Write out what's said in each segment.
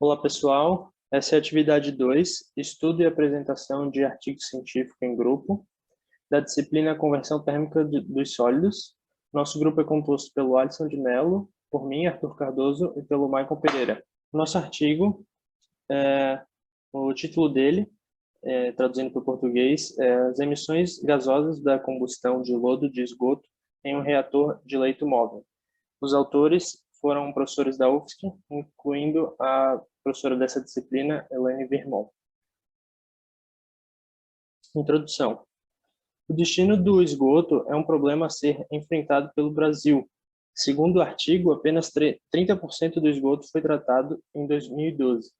Olá, pessoal. Essa é a atividade 2, estudo e apresentação de artigo científico em grupo, da disciplina Conversão Térmica dos Sólidos. Nosso grupo é composto pelo Alisson de Mello, por mim, Arthur Cardoso, e pelo Maicon Pereira. Nosso artigo, o título dele, traduzindo para o português, é As emissões gasosas da combustão de lodo de esgoto em um reator de leito móvel. Os autores foram professores da UFSC, incluindo a professora dessa disciplina, Elaine Vermont. Introdução. O destino do esgoto é um problema a ser enfrentado pelo Brasil. Segundo o artigo, apenas 30% do esgoto foi tratado em 2012,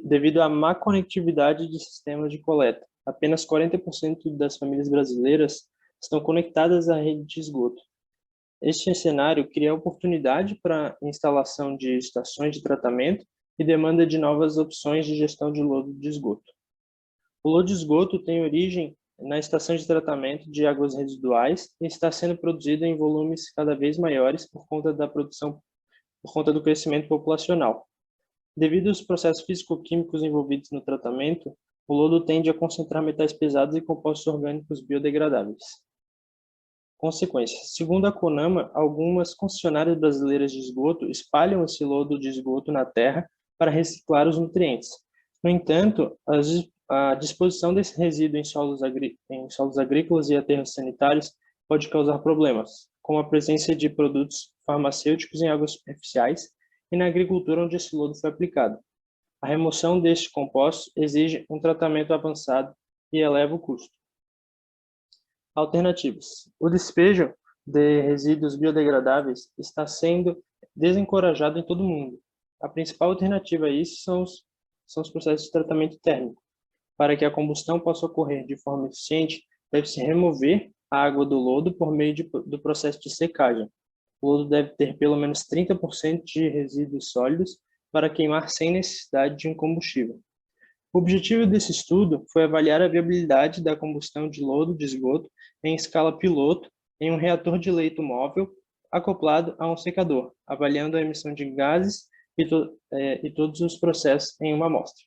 devido à má conectividade de sistemas de coleta. Apenas 40% das famílias brasileiras estão conectadas à rede de esgoto. Este cenário cria oportunidade para a instalação de estações de tratamento e demanda de novas opções de gestão de lodo de esgoto. O lodo de esgoto tem origem na estação de tratamento de águas residuais e está sendo produzido em volumes cada vez maiores por conta do crescimento populacional. Devido aos processos físico-químicos envolvidos no tratamento, o lodo tende a concentrar metais pesados e compostos orgânicos biodegradáveis. Consequências. Segundo a CONAMA, algumas concessionárias brasileiras de esgoto espalham esse lodo de esgoto na terra para reciclar os nutrientes. No entanto, a disposição desse resíduo em solos agrícolas e aterros sanitários pode causar problemas, como a presença de produtos farmacêuticos em águas superficiais e na agricultura onde esse lodo foi aplicado. A remoção destes compostos exige um tratamento avançado e eleva o custo. Alternativas. O despejo de resíduos biodegradáveis está sendo desencorajado em todo o mundo. A principal alternativa a isso são os processos de tratamento térmico. Para que a combustão possa ocorrer de forma eficiente, deve-se remover a água do lodo por meio do processo de secagem. O lodo deve ter pelo menos 30% de resíduos sólidos para queimar sem necessidade de um combustível. O objetivo desse estudo foi avaliar a viabilidade da combustão de lodo de esgoto em escala piloto em um reator de leito móvel acoplado a um secador, avaliando a emissão de gases e todos os processos em uma amostra.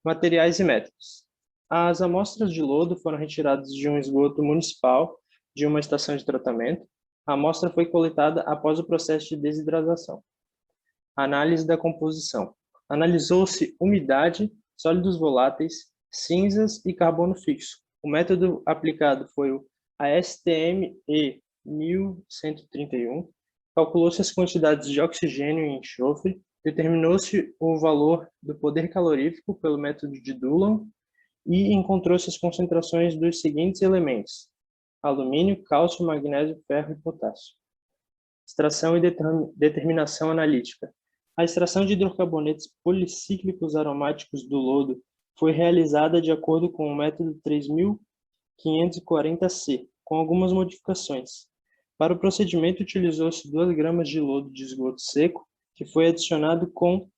Materiais e métodos. As amostras de lodo foram retiradas de um esgoto municipal de uma estação de tratamento. A amostra foi coletada após o processo de desidratação. Análise da composição. Analisou-se umidade, sólidos voláteis, cinzas e carbono fixo. O método aplicado foi o ASTM E1131. Calculou-se as quantidades de oxigênio e enxofre, determinou-se o valor do poder calorífico pelo método de Dulong e encontrou-se as concentrações dos seguintes elementos: alumínio, cálcio, magnésio, ferro e potássio. Extração e determinação analítica. A extração de hidrocarbonetos policíclicos aromáticos do lodo foi realizada de acordo com o método 3540C, com algumas modificações. Para o procedimento, utilizou-se 2 gramas de lodo de esgoto seco, que foi adicionado com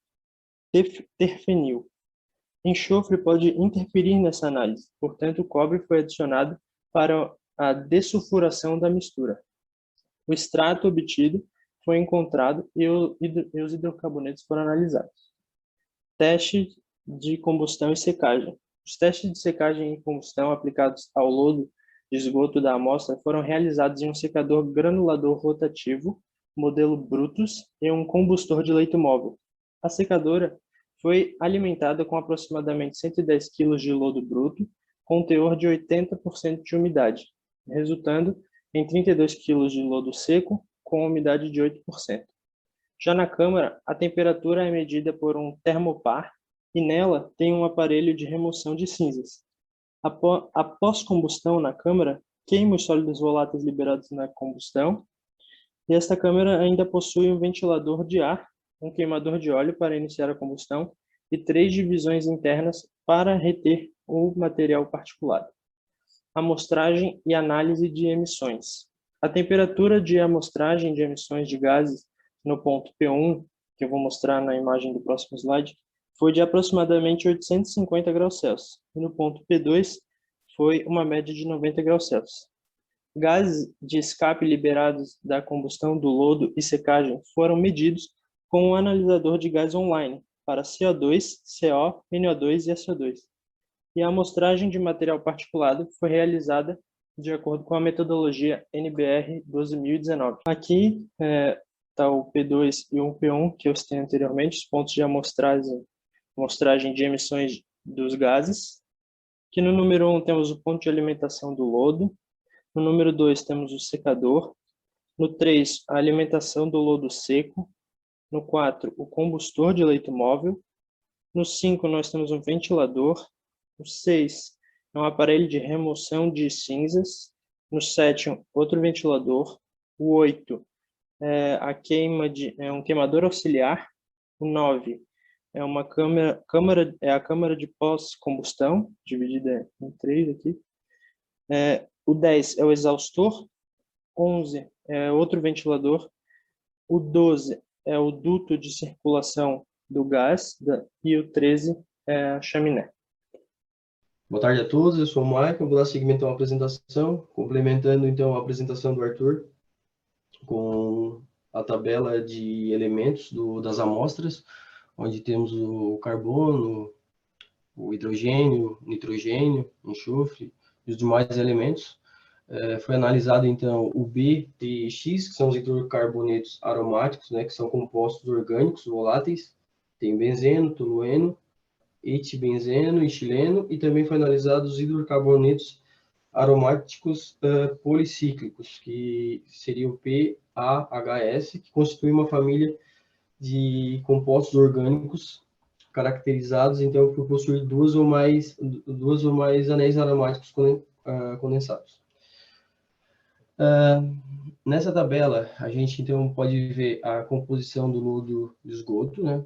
terfenil. Enxofre pode interferir nessa análise, portanto, o cobre foi adicionado para a dessulfuração da mistura. O extrato obtido foi encontrado e os hidrocarbonetos foram analisados. Teste de combustão e secagem. Os testes de secagem e combustão aplicados ao lodo de esgoto da amostra foram realizados em um secador granulador rotativo, modelo Brutus, e um combustor de leito móvel. A secadora foi alimentada com aproximadamente 110 kg de lodo bruto, com teor de 80% de umidade, resultando em 32 kg de lodo seco, com umidade de 8%. Já na câmara, a temperatura é medida por um termopar e nela tem um aparelho de remoção de cinzas. Após combustão na câmara, queima os sólidos voláteis liberados na combustão e esta câmara ainda possui um ventilador de ar, um queimador de óleo para iniciar a combustão e 3 divisões internas para reter o material particulado. Amostragem e análise de emissões. A temperatura de amostragem de emissões de gases no ponto P1, que eu vou mostrar na imagem do próximo slide, foi de aproximadamente 850 graus Celsius. E no ponto P2 foi uma média de 90 graus Celsius. Gases de escape liberados da combustão do lodo e secagem foram medidos com um analisador de gás online para CO2, CO, NO2 e SO2. E a amostragem de material particulado foi realizada de acordo com a metodologia NBR 12019. Aqui está o P2 e o P1 que eu citei anteriormente, os pontos de amostragem de emissões dos gases, que no número 1 temos o ponto de alimentação do lodo, no número 2 temos o secador, no 3 a alimentação do lodo seco, no 4 o combustor de leito móvel, no 5 nós temos um ventilador, no 6 é um aparelho de remoção de cinzas, no 7 outro ventilador, o 8 é um queimador auxiliar, o 9 é a câmara de pós-combustão, dividida em 3 aqui. O 10 é o exaustor, 11 é outro ventilador, o 12 é o duto de circulação do gás e o 13 é a chaminé. Boa tarde a todos, eu sou o Michael, vou dar seguimento à apresentação, complementando então a apresentação do Arthur com a tabela de elementos das amostras, onde temos o carbono, o hidrogênio, nitrogênio, enxofre e os demais elementos. Foi analisado então o B, T e X, que são os hidrocarbonetos aromáticos, né, que são compostos orgânicos voláteis, tem benzeno, tolueno, etibenzeno e etileno, e também foi analisado os hidrocarbonetos aromáticos policíclicos, que seria o PAHS, que constitui uma família de compostos orgânicos caracterizados então por possuir duas ou mais anéis aromáticos condensados. Nessa tabela a gente então pode ver a composição do lodo de esgoto, né,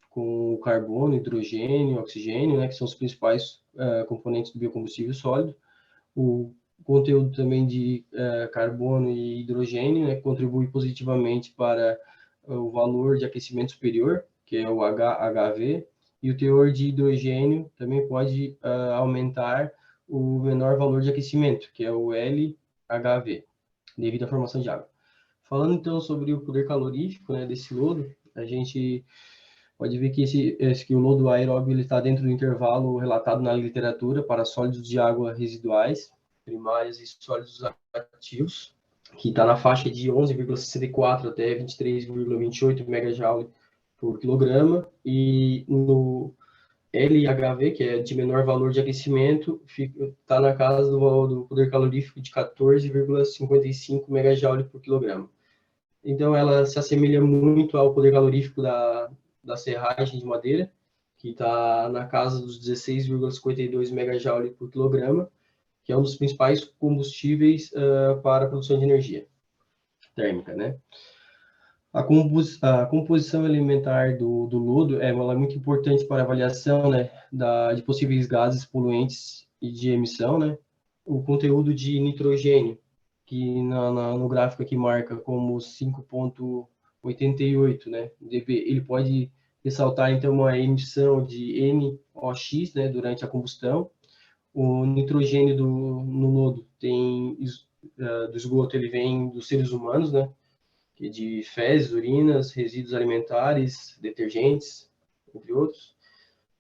com o carbono, hidrogênio, oxigênio, né, que são os principais componentes do biocombustível sólido. O conteúdo também de carbono e hidrogênio, né, contribui positivamente para o valor de aquecimento superior, que é o HHV, e o teor de hidrogênio também pode aumentar o menor valor de aquecimento, que é o LHV, devido à formação de água. Falando então sobre o poder calorífico, né, desse lodo, a gente pode ver que o lodo aeróbio está dentro do intervalo relatado na literatura para sólidos de água residuais, primárias e sólidos ativos, que está na faixa de 11,64 até 23,28 megajoule por quilograma, e no LHV, que é de menor valor de aquecimento, está na casa do poder calorífico de 14,55 megajoule por quilograma. Então, ela se assemelha muito ao poder calorífico da serragem de madeira, que está na casa dos 16,52 megajoule por quilograma, que é um dos principais combustíveis para a produção de energia térmica, né? A composição alimentar do lodo ela é muito importante para a avaliação, né, de possíveis gases poluentes e de emissão, né? O conteúdo de nitrogênio, que no gráfico aqui marca como 5,88, né, ele pode ressaltar então uma emissão de NOx, né, durante a combustão. O nitrogênio no lodo do esgoto, ele vem dos seres humanos, né, de fezes, urinas, resíduos alimentares, detergentes, entre outros.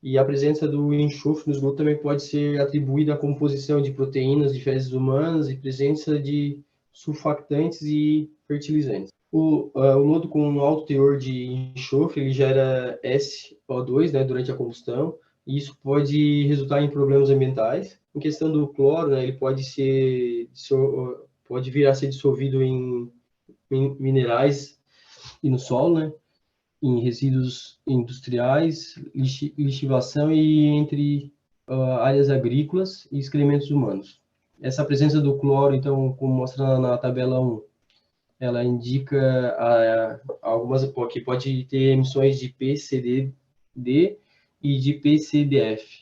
E a presença do enxofre no esgoto também pode ser atribuída à composição de proteínas de fezes humanas e presença de sulfactantes e fertilizantes. O lodo com um alto teor de enxofre, ele gera SO2, né, durante a combustão, e isso pode resultar em problemas ambientais. Em questão do cloro, né, ele pode vir a ser dissolvido em minerais e no solo, né, em resíduos industriais, lixiviação e entre áreas agrícolas e excrementos humanos. Essa presença do cloro, então, como mostra na tabela 1, ela indica algumas que pode ter emissões de PCD e de PCDF,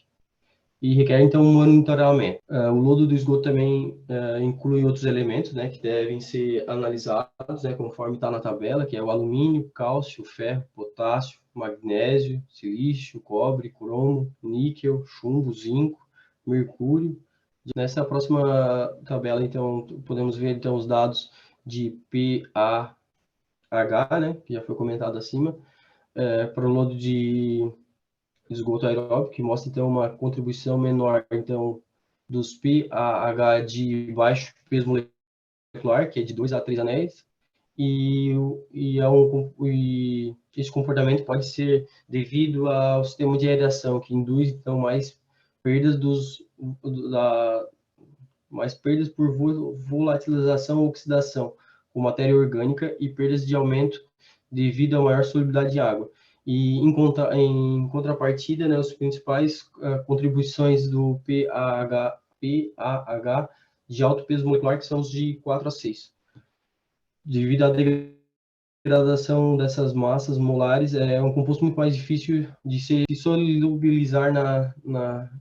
e requer, então, um monitoramento. O lodo do esgoto também inclui outros elementos, né, que devem ser analisados, né, conforme está na tabela, que é o alumínio, cálcio, ferro, potássio, magnésio, silício, cobre, cromo, níquel, chumbo, zinco, mercúrio. Nessa próxima tabela, então, podemos ver então, os dados de PAH, né, que já foi comentado acima, para o lodo de esgoto aeróbico, que mostra então uma contribuição menor então dos pAH de baixo peso molecular, que é de 2 a 3 anéis, e esse comportamento pode ser devido ao sistema de aeração, que induz então mais perdas por volatilização ou oxidação com matéria orgânica e perdas de aumento devido à maior solubilidade de água. E em contrapartida, né, os principais contribuições do pAH de alto peso molecular, que são os de 4 a 6. Devido à degradação dessas massas molares, é um composto muito mais difícil de se solubilizar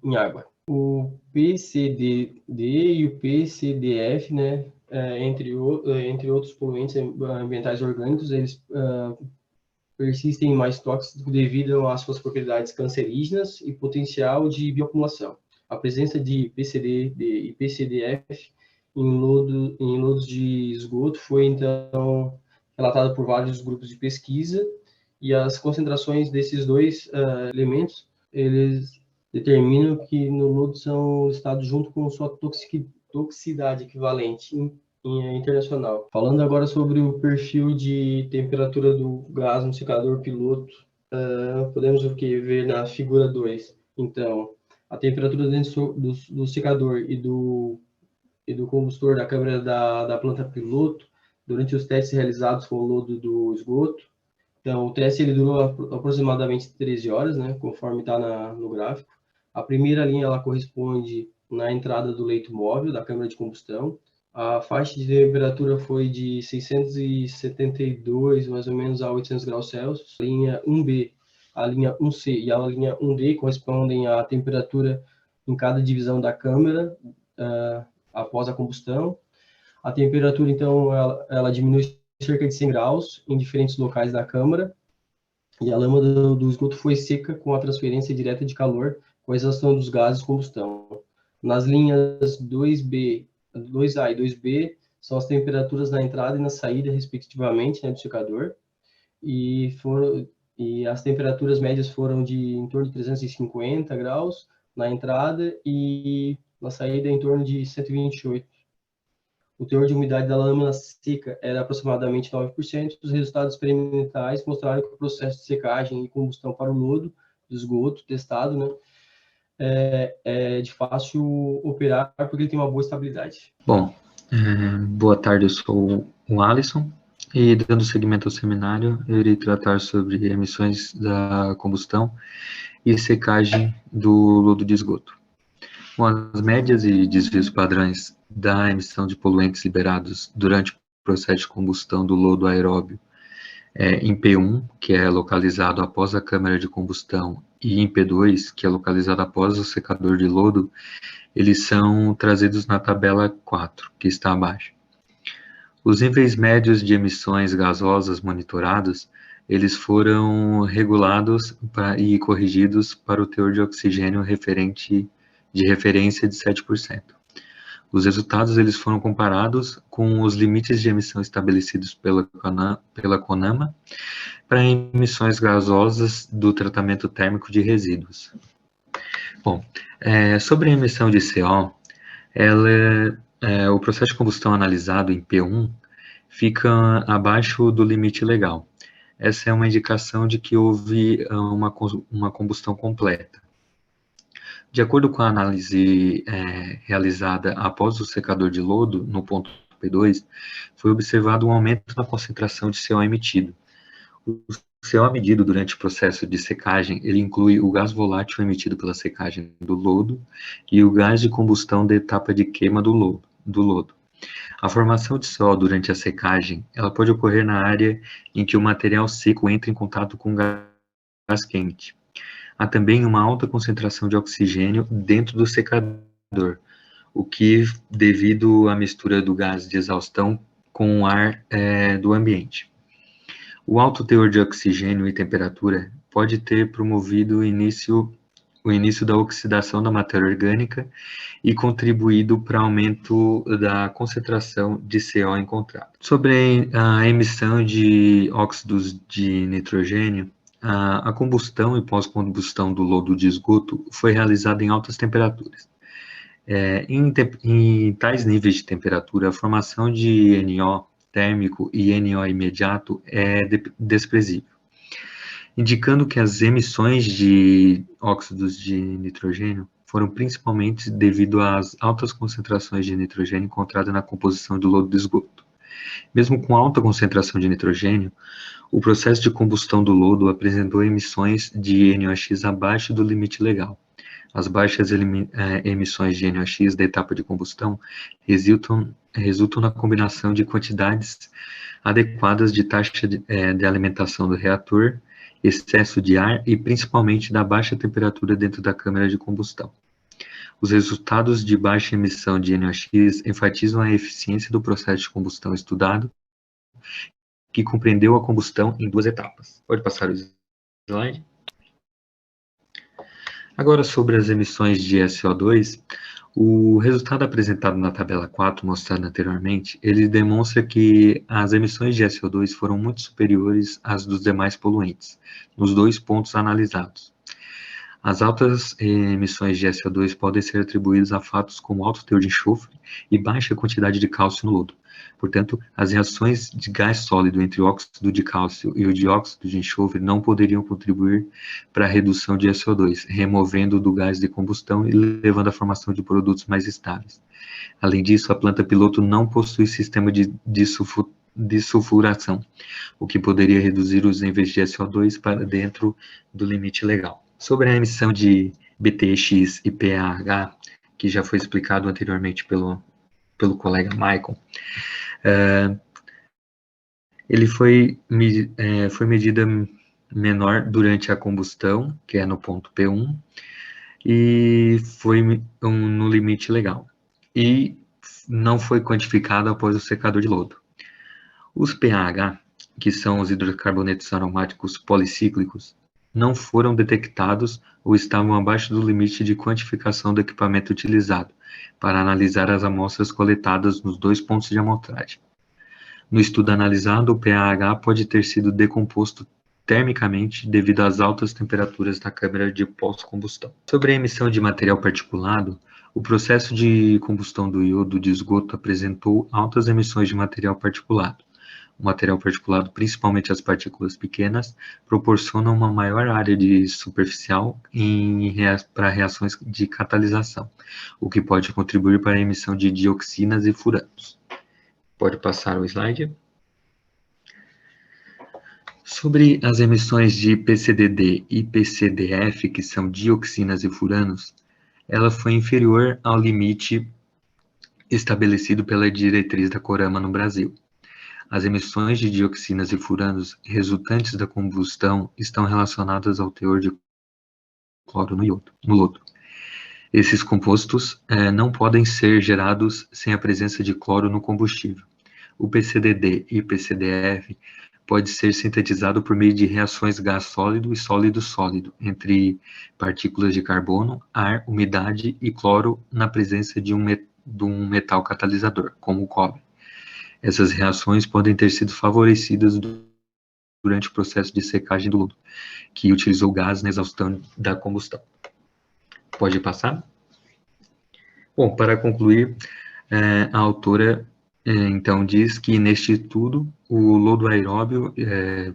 em água. O PCDD e o PCDF, né, entre outros poluentes ambientais orgânicos, eles persistem mais tóxicos devido às suas propriedades cancerígenas e potencial de bioacumulação. A presença de PCDD e PCDF em lodos de esgoto foi, então, relatada por vários grupos de pesquisa, e as concentrações desses dois elementos, eles determinam que no lodo são listados junto com sua toxicidade equivalente internacional. Falando agora sobre o perfil de temperatura do gás no secador piloto, podemos ver na figura 2. Então, a temperatura dentro do secador e do combustor da câmara da planta piloto durante os testes realizados com o lodo do esgoto. Então, o teste ele durou aproximadamente 13 horas, né, conforme está no gráfico. A primeira linha ela corresponde na entrada do leito móvel da câmara de combustão. A faixa de temperatura foi de 672, mais ou menos, a 800 graus Celsius. A linha 1B, a linha 1C e a linha 1D correspondem à temperatura em cada divisão da câmara após a combustão. A temperatura, então, ela diminui cerca de 100 graus em diferentes locais da câmara, e a lama do esgoto foi seca com a transferência direta de calor com a exaustão dos gases de combustão. Nas linhas 2A e 2B são as temperaturas na entrada e na saída, respectivamente, né, do secador, e as temperaturas médias foram de em torno de 350 graus na entrada e na saída em torno de 128. O teor de umidade da lâmina seca era aproximadamente 9%. Os resultados experimentais mostraram que o processo de secagem e combustão para o lodo de esgoto testado, né, é de fácil operar porque ele tem uma boa estabilidade. Bom, boa tarde, eu sou o Alisson e, dando seguimento ao seminário, eu irei tratar sobre emissões da combustão e secagem do lodo de esgoto. Bom, as médias e desvios padrões da emissão de poluentes liberados durante o processo de combustão do lodo aeróbio em P1, que é localizado após a câmara de combustão, e em P2, que é localizado após o secador de lodo, eles são trazidos na tabela 4, que está abaixo. Os níveis médios de emissões gasosas monitorados, eles foram regulados e corrigidos para o teor de oxigênio de referência de 7%. Os resultados eles foram comparados com os limites de emissão estabelecidos pela CONAMA para emissões gasosas do tratamento térmico de resíduos. Bom, sobre a emissão de CO, o processo de combustão analisado em P1 fica abaixo do limite legal. Essa é uma indicação de que houve uma combustão completa. De acordo com a análise realizada após o secador de lodo, no ponto P2, foi observado um aumento na concentração de CO emitido. O CO medido durante o processo de secagem, ele inclui o gás volátil emitido pela secagem do lodo e o gás de combustão da etapa de queima do lodo. A formação de CO durante a secagem, ela pode ocorrer na área em que o material seco entra em contato com gás quente. Há também uma alta concentração de oxigênio dentro do secador, o que devido à mistura do gás de exaustão com o ar do ambiente. O alto teor de oxigênio e temperatura pode ter promovido o início da oxidação da matéria orgânica e contribuído para o aumento da concentração de CO encontrado. Sobre a emissão de óxidos de nitrogênio, A combustão e pós-combustão do lodo de esgoto foi realizada em altas temperaturas. Em tais níveis de temperatura, a formação de NO térmico e NO imediato é desprezível, indicando que as emissões de óxidos de nitrogênio foram principalmente devido às altas concentrações de nitrogênio encontradas na composição do lodo de esgoto. Mesmo com alta concentração de nitrogênio, o processo de combustão do lodo apresentou emissões de NOx abaixo do limite legal. As baixas emissões de NOx da etapa de combustão resultam na combinação de quantidades adequadas de taxa de alimentação do reator, excesso de ar e principalmente da baixa temperatura dentro da câmara de combustão. Os resultados de baixa emissão de NOx enfatizam a eficiência do processo de combustão estudado, que compreendeu a combustão em 2 etapas. Pode passar o slide. Agora, sobre as emissões de SO2, o resultado apresentado na tabela 4, mostrado anteriormente, ele demonstra que as emissões de SO2 foram muito superiores às dos demais poluentes, nos 2 pontos analisados. As altas emissões de SO2 podem ser atribuídas a fatos como alto teor de enxofre e baixa quantidade de cálcio no lodo. Portanto, as reações de gás sólido entre o óxido de cálcio e o dióxido de enxofre não poderiam contribuir para a redução de SO2, removendo do gás de combustão e levando à formação de produtos mais estáveis. Além disso, a planta piloto não possui sistema de sulfuração, o que poderia reduzir os níveis de SO2 para dentro do limite legal. Sobre a emissão de BTX e PAH, que já foi explicado anteriormente pelo colega Michael, ele foi medida menor durante a combustão, que é no ponto P1, e foi no limite legal, e não foi quantificado após o secador de lodo. Os PAH, que são os hidrocarbonetos aromáticos policíclicos, não foram detectados ou estavam abaixo do limite de quantificação do equipamento utilizado para analisar as amostras coletadas nos 2 pontos de amostragem. No estudo analisado, o PAH pode ter sido decomposto termicamente devido às altas temperaturas da câmara de pós-combustão. Sobre a emissão de material particulado, o processo de combustão do iodo de esgoto apresentou altas emissões de material particulado. O material particulado, principalmente as partículas pequenas, proporciona uma maior área de superficial para reações de catalisação, o que pode contribuir para a emissão de dioxinas e furanos. Pode passar o slide. Sobre as emissões de PCDD e PCDF, que são dioxinas e furanos, ela foi inferior ao limite estabelecido pela diretriz da Corama no Brasil. As emissões de dioxinas e furanos resultantes da combustão estão relacionadas ao teor de cloro no lodo. Esses compostos não podem ser gerados sem a presença de cloro no combustível. O PCDD e PCDF pode ser sintetizado por meio de reações gás sólido e sólido sólido, entre partículas de carbono, ar, umidade e cloro na presença de um metal catalisador, como o cobre. Essas reações podem ter sido favorecidas durante o processo de secagem do lodo, que utilizou gás na exaustão da combustão. Pode passar? Bom, para concluir, a autora então diz que neste estudo o lodo aeróbio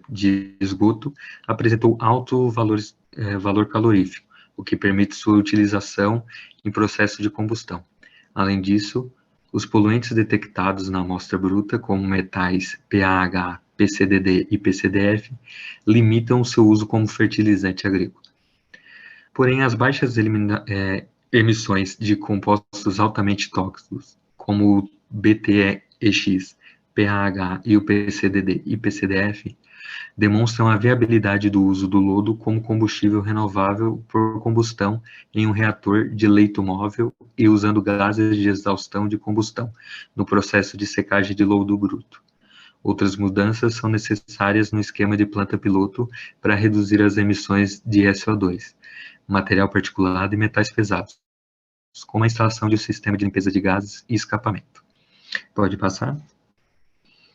de esgoto apresentou alto valor calorífico, o que permite sua utilização em processo de combustão. Além disso, os poluentes detectados na amostra bruta, como metais PAH, PCDD e PCDF, limitam o seu uso como fertilizante agrícola. Porém, as baixas emissões de compostos altamente tóxicos, como o BTEX, PAH e o PCDD e PCDF, demonstram a viabilidade do uso do lodo como combustível renovável por combustão em um reator de leito móvel e usando gases de exaustão de combustão no processo de secagem de lodo bruto. Outras mudanças são necessárias no esquema de planta piloto para reduzir as emissões de SO2, material particulado e metais pesados, como a instalação de um sistema de limpeza de gases e escapamento. Pode passar?